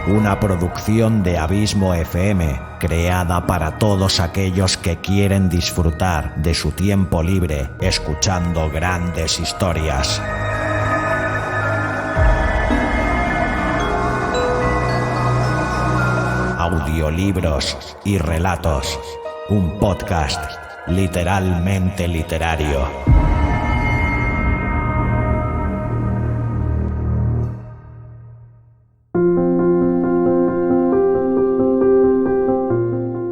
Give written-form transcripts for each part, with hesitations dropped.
una producción de Abismo FM, creada para todos aquellos que quieren disfrutar de su tiempo libre escuchando grandes historias. Audiolibros y relatos, un podcast literalmente literario.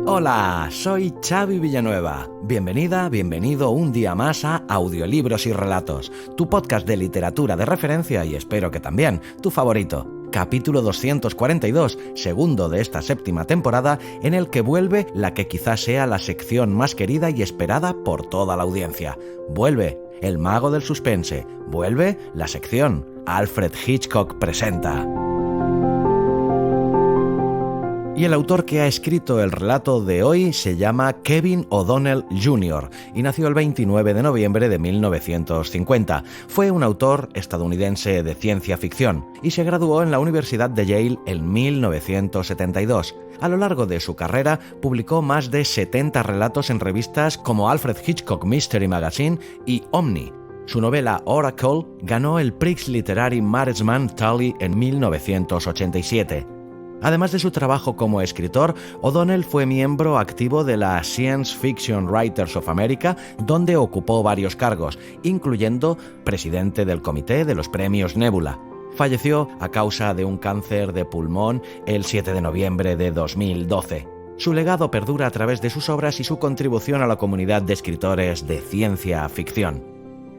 Hola, soy Xavi Villanueva. Bienvenida, bienvenido un día más a Audiolibros y Relatos, tu podcast de literatura de referencia y espero que también tu favorito. Capítulo 242, segundo de esta séptima temporada, en el que vuelve la que quizás sea la sección más querida y esperada por toda la audiencia. Vuelve el mago del suspense, vuelve la sección Alfred Hitchcock presenta. Y el autor que ha escrito el relato de hoy se llama Kevin O'Donnell Jr. y nació el 29 de noviembre de 1950. Fue un autor estadounidense de ciencia ficción y se graduó en la Universidad de Yale en 1972. A lo largo de su carrera publicó más de 70 relatos en revistas como Alfred Hitchcock Mystery Magazine y Omni. Su novela Oracle ganó el Prix Literary Management Tully en 1987. Además de su trabajo como escritor, O'Donnell fue miembro activo de la Science Fiction Writers of America, donde ocupó varios cargos, incluyendo presidente del comité de los premios Nebula. Falleció a causa de un cáncer de pulmón el 7 de noviembre de 2012. Su legado perdura a través de sus obras y su contribución a la comunidad de escritores de ciencia ficción.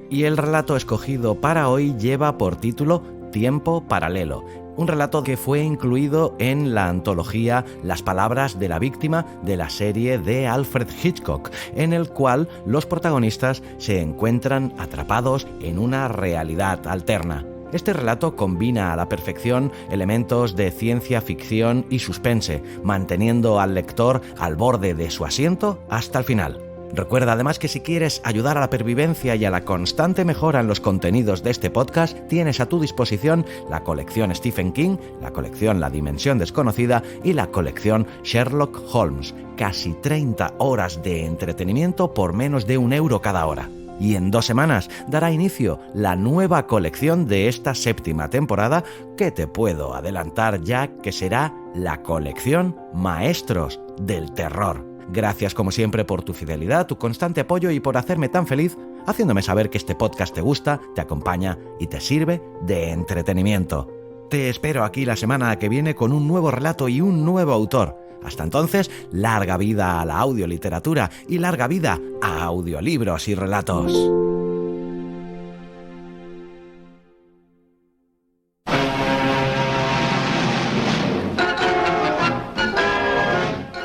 Y el relato escogido para hoy lleva por título Tiempo Paralelo, un relato que fue incluido en la antología Las palabras de la víctima de la serie de Alfred Hitchcock, en el cual los protagonistas se encuentran atrapados en una realidad alterna. Este relato combina a la perfección elementos de ciencia ficción y suspense, manteniendo al lector al borde de su asiento hasta el final. Recuerda además que si quieres ayudar a la pervivencia y a la constante mejora en los contenidos de este podcast, tienes a tu disposición la colección Stephen King, la colección La Dimensión Desconocida y la colección Sherlock Holmes. Casi 30 horas de entretenimiento por menos de €1 cada hora. Y en 2 semanas dará inicio la nueva colección de esta séptima temporada, que te puedo adelantar ya que será la colección Maestros del Terror. Gracias como siempre por tu fidelidad, tu constante apoyo y por hacerme tan feliz, haciéndome saber que este podcast te gusta, te acompaña y te sirve de entretenimiento. Te espero aquí la semana que viene con un nuevo relato y un nuevo autor. Hasta entonces, larga vida a la audioliteratura y larga vida a audiolibros y relatos.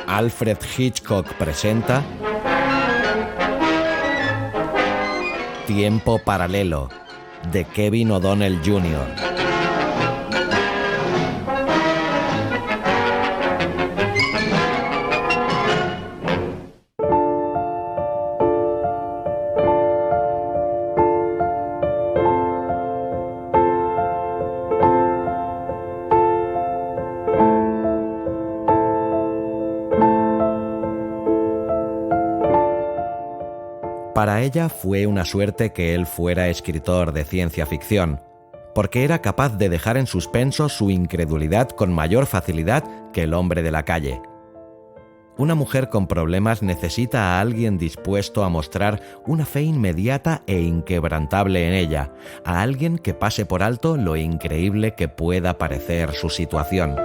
Alfred Hitchcock presenta Tiempo Paralelo, de Kevin O'Donnell Jr. Para ella fue una suerte que él fuera escritor de ciencia ficción, porque era capaz de dejar en suspenso su incredulidad con mayor facilidad que el hombre de la calle. Una mujer con problemas necesita a alguien dispuesto a mostrar una fe inmediata e inquebrantable en ella, a alguien que pase por alto lo increíble que pueda parecer su situación.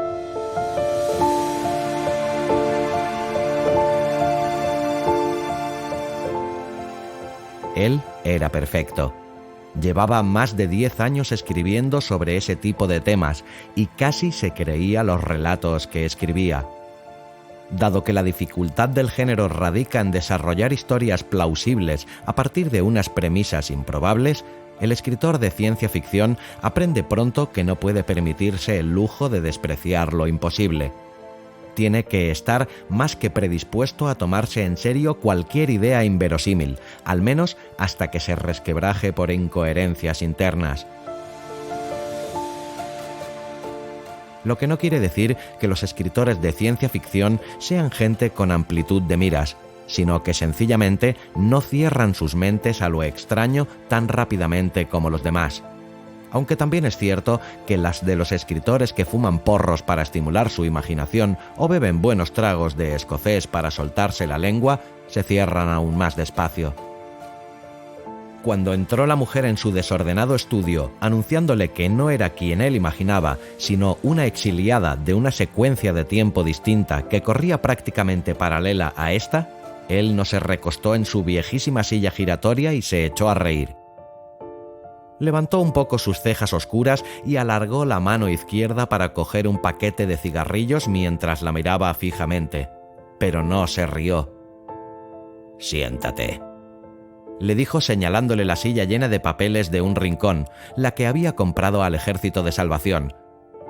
Él era perfecto. Llevaba más de 10 años escribiendo sobre ese tipo de temas y casi se creía los relatos que escribía. Dado que la dificultad del género radica en desarrollar historias plausibles a partir de unas premisas improbables, el escritor de ciencia ficción aprende pronto que no puede permitirse el lujo de despreciar lo imposible. Tiene que estar más que predispuesto a tomarse en serio cualquier idea inverosímil, al menos hasta que se resquebraje por incoherencias internas. lo que no quiere decir que los escritores de ciencia ficción sean gente con amplitud de miras, sino que sencillamente no cierran sus mentes a lo extraño tan rápidamente como los demás. Aunque también es cierto que las de los escritores que fuman porros para estimular su imaginación o beben buenos tragos de escocés para soltarse la lengua, se cierran aún más despacio. Cuando entró la mujer en su desordenado estudio, anunciándole que no era quien él imaginaba, sino una exiliada de una secuencia de tiempo distinta que corría prácticamente paralela a esta, él no se recostó en su viejísima silla giratoria y se echó a reír. Levantó un poco sus cejas oscuras y alargó la mano izquierda para coger un paquete de cigarrillos mientras la miraba fijamente, pero no se rió. «Siéntate», le dijo señalándole la silla llena de papeles de un rincón, la que había comprado al Ejército de Salvación.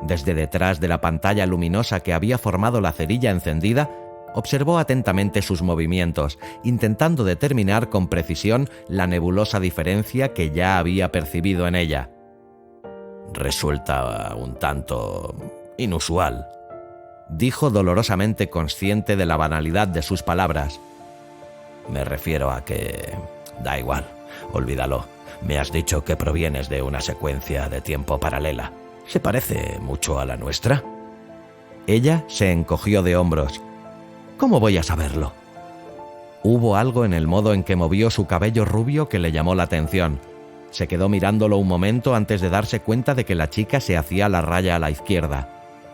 Desde detrás de la pantalla luminosa que había formado la cerilla encendida, observó atentamente sus movimientos, intentando determinar con precisión la nebulosa diferencia que ya había percibido en ella. «Resulta un tanto inusual», dijo dolorosamente consciente de la banalidad de sus palabras. «Me refiero a que... da igual, olvídalo. Me has dicho que provienes de una secuencia de tiempo paralela. ¿Se parece mucho a la nuestra?» Ella se encogió de hombros. «¿Cómo voy a saberlo?» Hubo algo en el modo en que movió su cabello rubio que le llamó la atención. Se quedó mirándolo un momento antes de darse cuenta de que la chica se hacía la raya a la izquierda.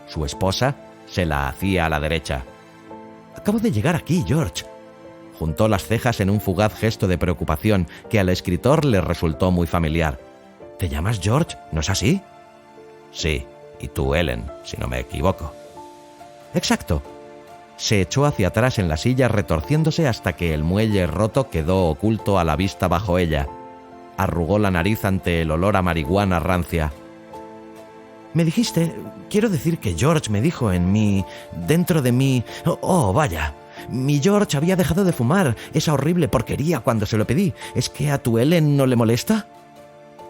Su esposa se la hacía a la derecha. «Acabo de llegar aquí, George». Juntó las cejas en un fugaz gesto de preocupación que al escritor le resultó muy familiar. «¿Te llamas George? ¿No es así?» «Sí, y tú Ellen, si no me equivoco». «Exacto». Se echó hacia atrás en la silla retorciéndose hasta que el muelle roto quedó oculto a la vista bajo ella. Arrugó la nariz ante el olor a marihuana rancia. «Me dijiste... quiero decir que George me dijo en mí... dentro de mí... Oh, vaya... Mi George había dejado de fumar esa horrible porquería cuando se lo pedí. ¿Es que a tu Ellen no le molesta?»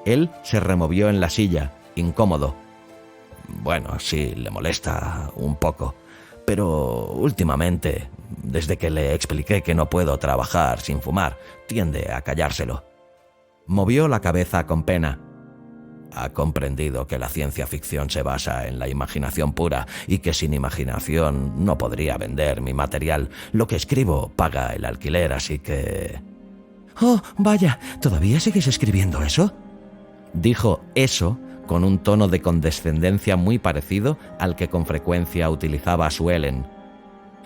Él se removió en la silla, incómodo. «Bueno, sí, le molesta un poco. Pero últimamente, desde que le expliqué que no puedo trabajar sin fumar, tiende a callárselo». Movió la cabeza con pena. «Ha comprendido que la ciencia ficción se basa en la imaginación pura y que sin imaginación no podría vender mi material. Lo que escribo paga el alquiler, así que...» «Oh, vaya, ¿todavía sigues escribiendo eso?» Dijo eso con un tono de condescendencia muy parecido al que con frecuencia utilizaba su Ellen.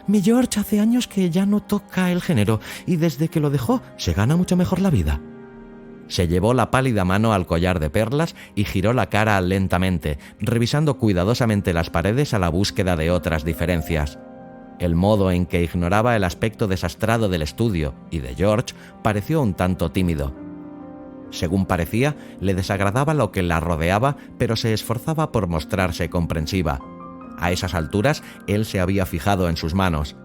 «Mi George hace años que ya no toca el género y desde que lo dejó se gana mucho mejor la vida». Se llevó la pálida mano al collar de perlas y giró la cara lentamente, revisando cuidadosamente las paredes a la búsqueda de otras diferencias. El modo en que ignoraba el aspecto desastrado del estudio y de George pareció un tanto tímido. Según parecía, le desagradaba lo que la rodeaba, pero se esforzaba por mostrarse comprensiva. A esas alturas, él se había fijado en sus manos.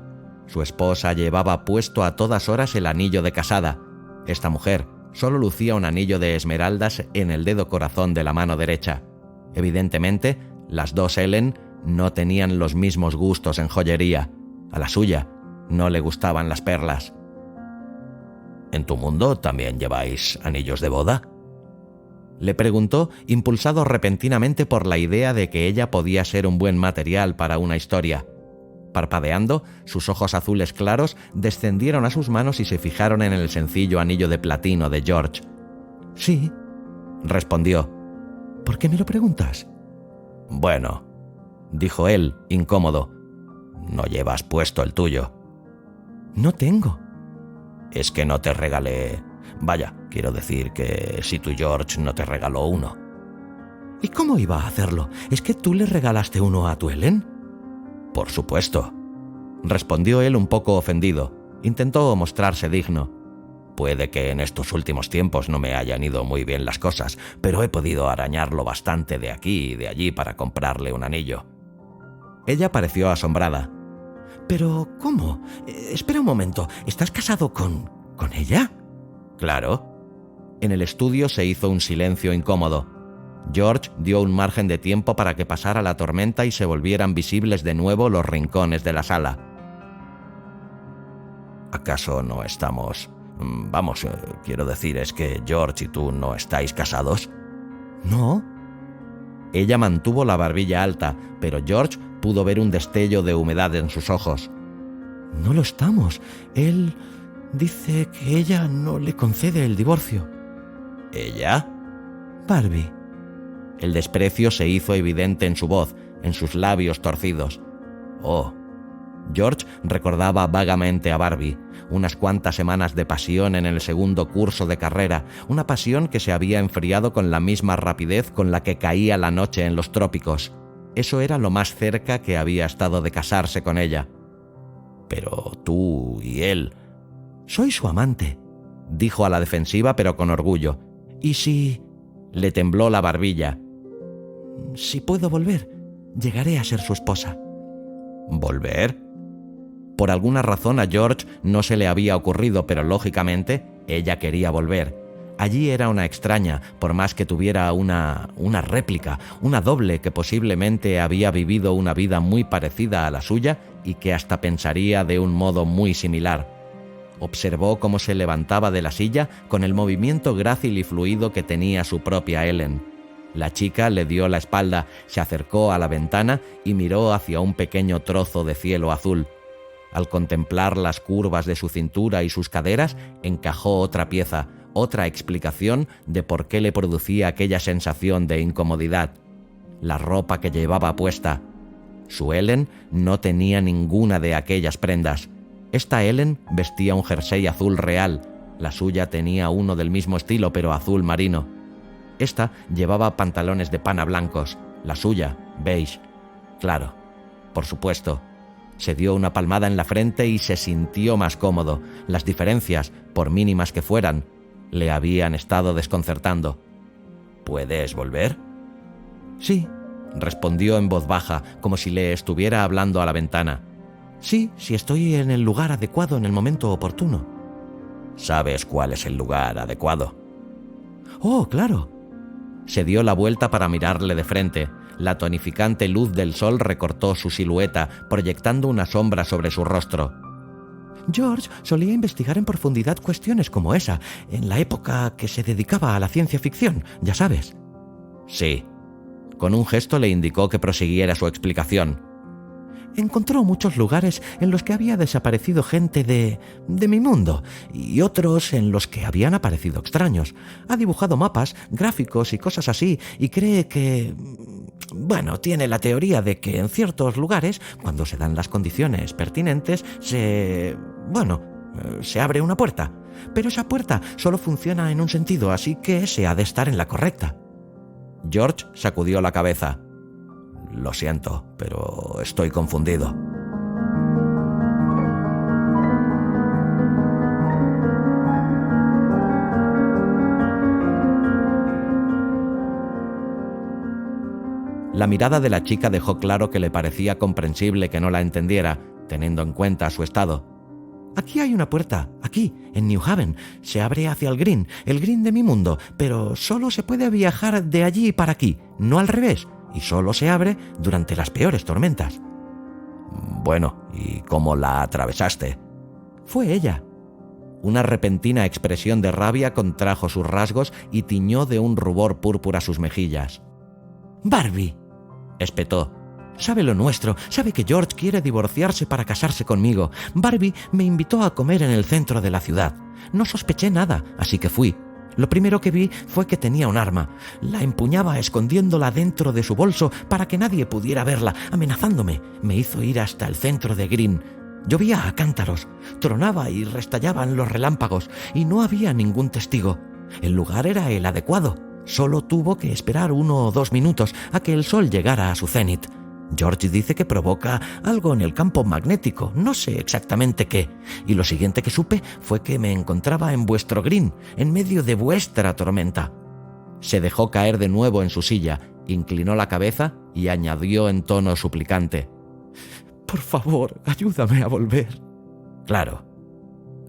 Su esposa llevaba puesto a todas horas el anillo de casada. Esta mujer solo lucía un anillo de esmeraldas en el dedo corazón de la mano derecha. Evidentemente, las dos Ellen no tenían los mismos gustos en joyería. A la suya no le gustaban las perlas. «¿En tu mundo también lleváis anillos de boda?», le preguntó, impulsado repentinamente por la idea de que ella podía ser un buen material para una historia. Parpadeando, sus ojos azules claros descendieron a sus manos y se fijaron en el sencillo anillo de platino de George. «Sí», respondió. «¿Por qué me lo preguntas?» «Bueno», dijo él, incómodo. «No llevas puesto el tuyo». «No tengo». «Es que no te regalé... Vaya, quiero decir que si tu George no te regaló uno». «¿Y cómo iba a hacerlo? ¿Es que tú le regalaste uno a tu Ellen?» «Por supuesto», respondió él un poco ofendido. Intentó mostrarse digno. «Puede que en estos últimos tiempos no me hayan ido muy bien las cosas, pero he podido arañarlo bastante de aquí y de allí para comprarle un anillo». Ella pareció asombrada. «¿Pero cómo? Espera un momento, ¿estás casado con ella?» «Claro». En el estudio se hizo un silencio incómodo. George dio un margen de tiempo para que pasara la tormenta y se volvieran visibles de nuevo los rincones de la sala. ¿Acaso no estamos...? Vamos, quiero decir, ¿es que George y tú no estáis casados? No. Ella mantuvo la barbilla alta, pero George pudo ver un destello de humedad en sus ojos. No lo estamos. Él dice que ella no le concede el divorcio. ¿Ella? Barbie. El desprecio se hizo evidente en su voz, en sus labios torcidos. Oh. George recordaba vagamente a Barbie, unas cuantas semanas de pasión en el segundo curso de carrera, una pasión que se había enfriado con la misma rapidez con la que caía la noche en los trópicos. Eso era lo más cerca que había estado de casarse con ella. Pero tú y él... Soy su amante, dijo a la defensiva pero con orgullo. ¿Y si...? Le tembló la barbilla. Si puedo volver, llegaré a ser su esposa. ¿Volver? Por alguna razón a George no se le había ocurrido, pero lógicamente ella quería volver. Allí era una extraña, por más que tuviera una réplica, una doble que posiblemente había vivido una vida muy parecida a la suya y que hasta pensaría de un modo muy similar. Observó cómo se levantaba de la silla con el movimiento grácil y fluido que tenía su propia Ellen. La chica le dio la espalda, se acercó a la ventana y miró hacia un pequeño trozo de cielo azul. Al contemplar las curvas de su cintura y sus caderas, encajó otra pieza, otra explicación de por qué le producía aquella sensación de incomodidad. La ropa que llevaba puesta. Su Ellen no tenía ninguna de aquellas prendas. Esta Ellen vestía un jersey azul real, la suya tenía uno del mismo estilo pero azul marino. Esta llevaba pantalones de pana blancos, la suya, beige. Claro, por supuesto. Se dio una palmada en la frente y se sintió más cómodo. Las diferencias, por mínimas que fueran, le habían estado desconcertando. ¿Puedes volver? Sí, respondió en voz baja, como si le estuviera hablando a la ventana. Sí, si estoy en el lugar adecuado en el momento oportuno. ¿Sabes cuál es el lugar adecuado? Oh, claro. Se dio la vuelta para mirarle de frente. La tonificante luz del sol recortó su silueta, proyectando una sombra sobre su rostro. George solía investigar en profundidad cuestiones como esa, en la época que se dedicaba a la ciencia ficción, ya sabes. Sí. Con un gesto le indicó que prosiguiera su explicación. Encontró muchos lugares en los que había desaparecido gente de mi mundo y otros en los que habían aparecido extraños. Ha dibujado mapas, gráficos y cosas así y cree que... Bueno, tiene la teoría de que en ciertos lugares, cuando se dan las condiciones pertinentes, se abre una puerta. Pero esa puerta solo funciona en un sentido, así que se ha de estar en la correcta. George sacudió la cabeza. Lo siento, pero estoy confundido. La mirada de la chica dejó claro que le parecía comprensible que no la entendiera, teniendo en cuenta su estado. Aquí hay una puerta, aquí, en New Haven. Se abre hacia el Green de mi mundo, pero solo se puede viajar de allí para aquí, no al revés, y solo se abre durante las peores tormentas. Bueno, ¿y cómo la atravesaste? Fue ella. Una repentina expresión de rabia contrajo sus rasgos y tiñó de un rubor púrpura sus mejillas. Barbie, espetó. Sabe lo nuestro, sabe que George quiere divorciarse para casarse conmigo. Barbie me invitó a comer en el centro de la ciudad. No sospeché nada, así que fui. Lo primero que vi fue que tenía un arma. La empuñaba escondiéndola dentro de su bolso para que nadie pudiera verla, amenazándome. Me hizo ir hasta el centro de Green. Llovía a cántaros, tronaba y restallaban los relámpagos, y no había ningún testigo. El lugar era el adecuado. Solo tuvo que esperar 1 o 2 minutos a que el sol llegara a su cenit. George dice que provoca algo en el campo magnético, no sé exactamente qué. Y lo siguiente que supe fue que me encontraba en vuestro Green, en medio de vuestra tormenta. Se dejó caer de nuevo en su silla, inclinó la cabeza y añadió en tono suplicante. Por favor, ayúdame a volver. Claro.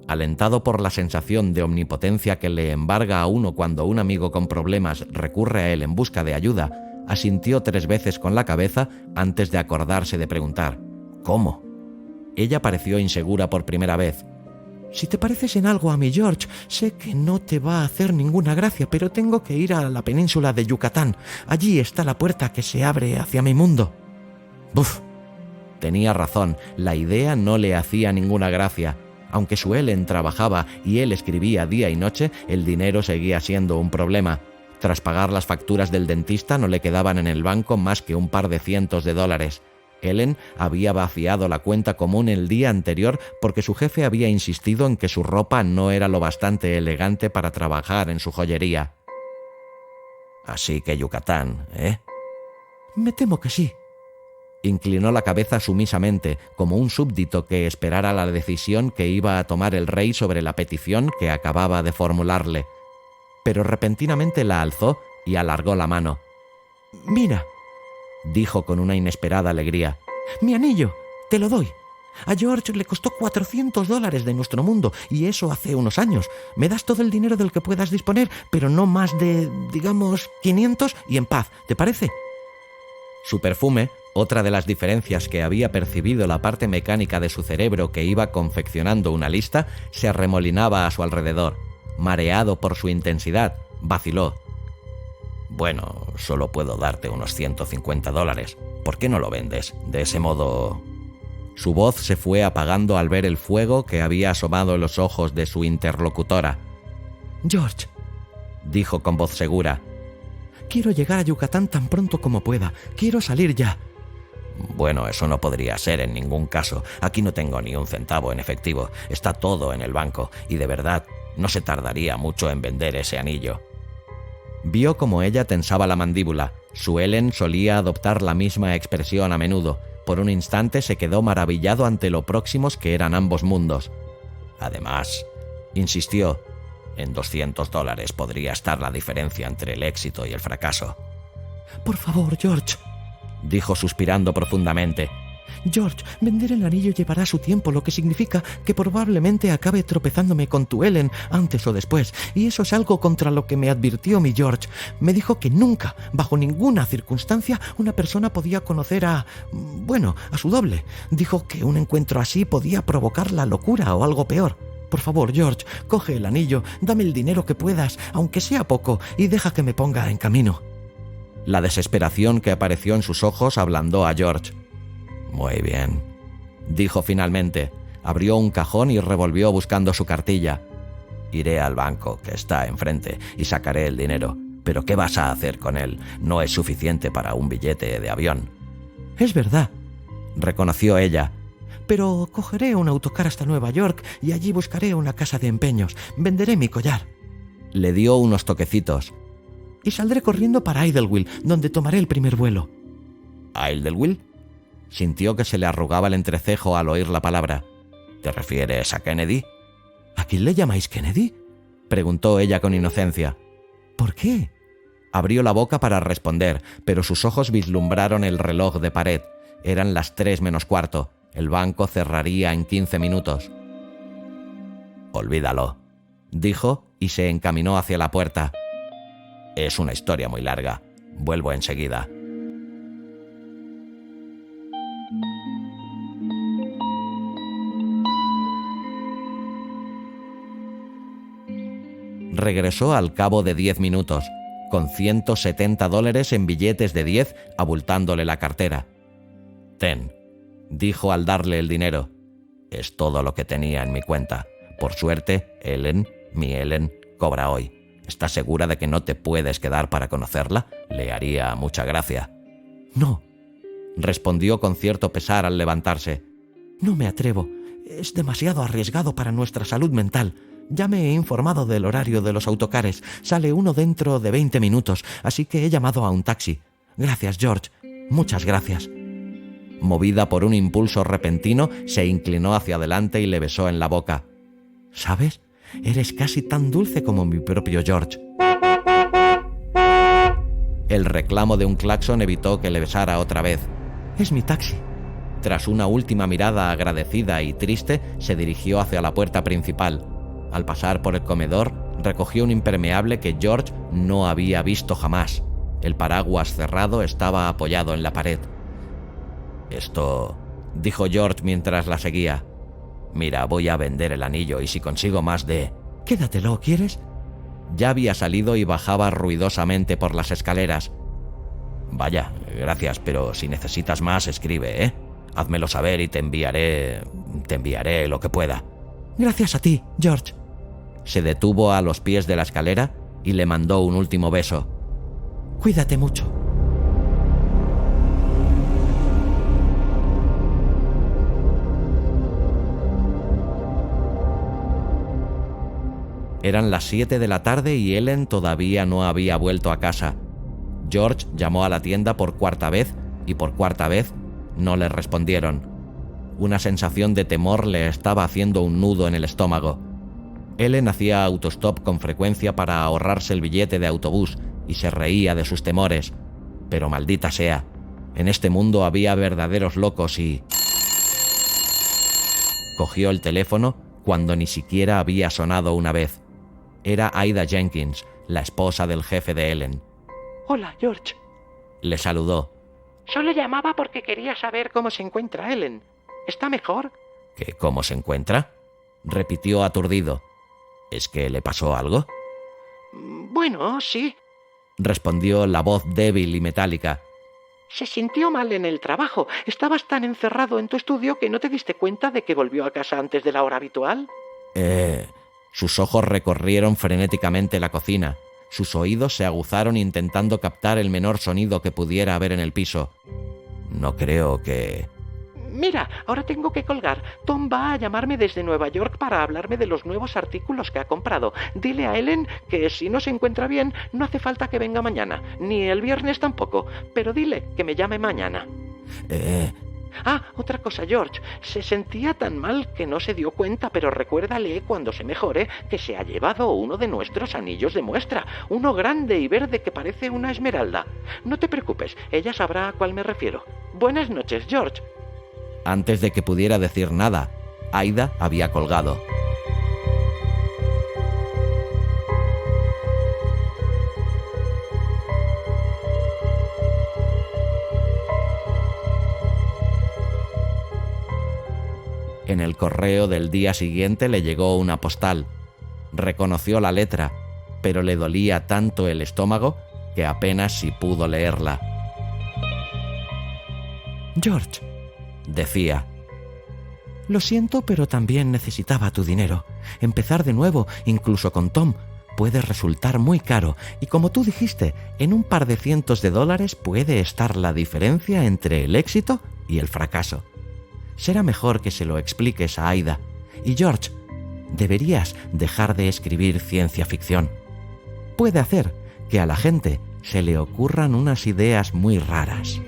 Alentado por la sensación de omnipotencia que le embarga a uno cuando un amigo con problemas recurre a él en busca de ayuda, asintió 3 veces con la cabeza antes de acordarse de preguntar: ¿cómo? Ella pareció insegura por primera vez. Si te pareces en algo a mi George, sé que no te va a hacer ninguna gracia, pero tengo que ir a la península de Yucatán. Allí está la puerta que se abre hacia mi mundo. Buf. Tenía razón, la idea no le hacía ninguna gracia. Aunque su Ellen trabajaba y él escribía día y noche, el dinero seguía siendo un problema. Tras pagar las facturas del dentista no le quedaban en el banco más que un par de cientos de dólares. Ellen había vaciado la cuenta común el día anterior porque su jefe había insistido en que su ropa no era lo bastante elegante para trabajar en su joyería. Así que Yucatán, ¿eh? Me temo que sí. Inclinó la cabeza sumisamente, como un súbdito que esperara la decisión que iba a tomar el rey sobre la petición que acababa de formularle. Pero repentinamente la alzó y alargó la mano. «Mira», dijo con una inesperada alegría. «Mi anillo, te lo doy. A George le costó $400 de nuestro mundo, y eso hace unos años. Me das todo el dinero del que puedas disponer, pero no más de, digamos, 500 y en paz, ¿te parece?» Su perfume, otra de las diferencias que había percibido la parte mecánica de su cerebro que iba confeccionando una lista, se arremolinaba a su alrededor. Mareado por su intensidad, vaciló. «Bueno, solo puedo darte unos $150. ¿Por qué no lo vendes? De ese modo...» Su voz se fue apagando al ver el fuego que había asomado en los ojos de su interlocutora. «George», dijo con voz segura, «quiero llegar a Yucatán tan pronto como pueda. Quiero salir ya». «Bueno, eso no podría ser en ningún caso. Aquí no tengo ni un centavo en efectivo. Está todo en el banco y de verdad no se tardaría mucho en vender ese anillo». Vio como ella tensaba la mandíbula. Su Ellen solía adoptar la misma expresión a menudo. Por un instante se quedó maravillado ante lo próximos que eran ambos mundos. Además, insistió, en $200 podría estar la diferencia entre el éxito y el fracaso. «Por favor, George», dijo suspirando profundamente. «George, vender el anillo llevará su tiempo, lo que significa que probablemente acabe tropezándome con tu Ellen antes o después, y eso es algo contra lo que me advirtió mi George. Me dijo que nunca, bajo ninguna circunstancia, una persona podía conocer a su doble. Dijo que un encuentro así podía provocar la locura o algo peor. Por favor, George, coge el anillo, dame el dinero que puedas, aunque sea poco, y deja que me ponga en camino». La desesperación que apareció en sus ojos ablandó a George. «Muy bien», dijo finalmente. Abrió un cajón y revolvió buscando su cartilla. «Iré al banco, que está enfrente, y sacaré el dinero. Pero ¿qué vas a hacer con él? No es suficiente para un billete de avión». «Es verdad», reconoció ella. «Pero cogeré un autocar hasta Nueva York y allí buscaré una casa de empeños. Venderé mi collar». Le dio unos toquecitos. «Y saldré corriendo para Idlewild, donde tomaré el primer vuelo». ¿Idlewild? Sintió que se le arrugaba el entrecejo al oír la palabra. ¿Te refieres a Kennedy? ¿A quién le llamáis Kennedy?, preguntó ella con inocencia. ¿Por qué? Abrió la boca para responder, pero sus ojos vislumbraron el reloj de pared. Eran las 3 menos cuarto. El banco cerraría en 15 minutos. «Olvídalo», dijo y se encaminó hacia la puerta. «Es una historia muy larga. Vuelvo enseguida». Regresó al cabo de 10 minutos, con $170 en billetes de 10, abultándole la cartera. «Ten», dijo al darle el dinero. «Es todo lo que tenía en mi cuenta. Por suerte, mi Ellen, cobra hoy. ¿Estás segura de que no te puedes quedar para conocerla? Le haría mucha gracia». «No», respondió con cierto pesar al levantarse. «No me atrevo. Es demasiado arriesgado para nuestra salud mental. Ya me he informado del horario de los autocares. Sale uno dentro de 20 minutos, así que he llamado a un taxi. Gracias, George. Muchas gracias». Movida por un impulso repentino, se inclinó hacia adelante y le besó en la boca. «¿Sabes? Eres casi tan dulce como mi propio George». El reclamo de un claxon evitó que le besara otra vez. «Es mi taxi. Tras una última mirada agradecida y triste, se dirigió hacia la puerta principal. Al pasar por el comedor, recogió un impermeable que George no había visto jamás. El paraguas cerrado estaba apoyado en la pared. «Esto», dijo George mientras la seguía. «Mira, voy a vender el anillo y si consigo más de...» «Quédatelo, ¿quieres?» Ya había salido y bajaba ruidosamente por las escaleras. «Vaya, gracias, pero si necesitas más, escribe, ¿eh? Házmelo saber y te enviaré lo que pueda». «Gracias a ti, George». Se detuvo a los pies de la escalera y le mandó un último beso. «Cuídate mucho». Eran las 7 de la tarde y Ellen todavía no había vuelto a casa. George llamó a la tienda por cuarta vez y por cuarta vez no le respondieron. Una sensación de temor le estaba haciendo un nudo en el estómago. Ellen hacía autostop con frecuencia para ahorrarse el billete de autobús y se reía de sus temores. Pero maldita sea, en este mundo había verdaderos locos y... Cogió el teléfono cuando ni siquiera había sonado una vez. Era Aida Jenkins, la esposa del jefe de Ellen. «Hola, George». Le saludó. «Solo llamaba porque quería saber cómo se encuentra Ellen. ¿Está mejor?» «¿Qué, cómo se encuentra?», repitió aturdido. «¿Es que le pasó algo?». «Bueno, sí», respondió la voz débil y metálica. «Se sintió mal en el trabajo. Estabas tan encerrado en tu estudio que no te diste cuenta de que volvió a casa antes de la hora habitual». Sus ojos recorrieron frenéticamente la cocina. Sus oídos se aguzaron intentando captar el menor sonido que pudiera haber en el piso. «No creo que...». «Mira, ahora tengo que colgar. Tom va a llamarme desde Nueva York para hablarme de los nuevos artículos que ha comprado. Dile a Ellen que si no se encuentra bien, no hace falta que venga mañana, ni el viernes tampoco, pero dile que me llame mañana». «Ah, otra cosa, George. Se sentía tan mal que no se dio cuenta, pero recuérdale cuando se mejore que se ha llevado uno de nuestros anillos de muestra, uno grande y verde que parece una esmeralda. No te preocupes, ella sabrá a cuál me refiero. Buenas noches, George». Antes de que pudiera decir nada, Aida había colgado. En el correo del día siguiente le llegó una postal. Reconoció la letra, pero le dolía tanto el estómago que apenas si pudo leerla. «George», decía. «Lo siento, pero también necesitaba tu dinero. Empezar de nuevo, incluso con Tom, puede resultar muy caro y como tú dijiste, en un par de cientos de dólares puede estar la diferencia entre el éxito y el fracaso. Será mejor que se lo expliques a Aida. Y George, deberías dejar de escribir ciencia ficción. Puede hacer que a la gente se le ocurran unas ideas muy raras».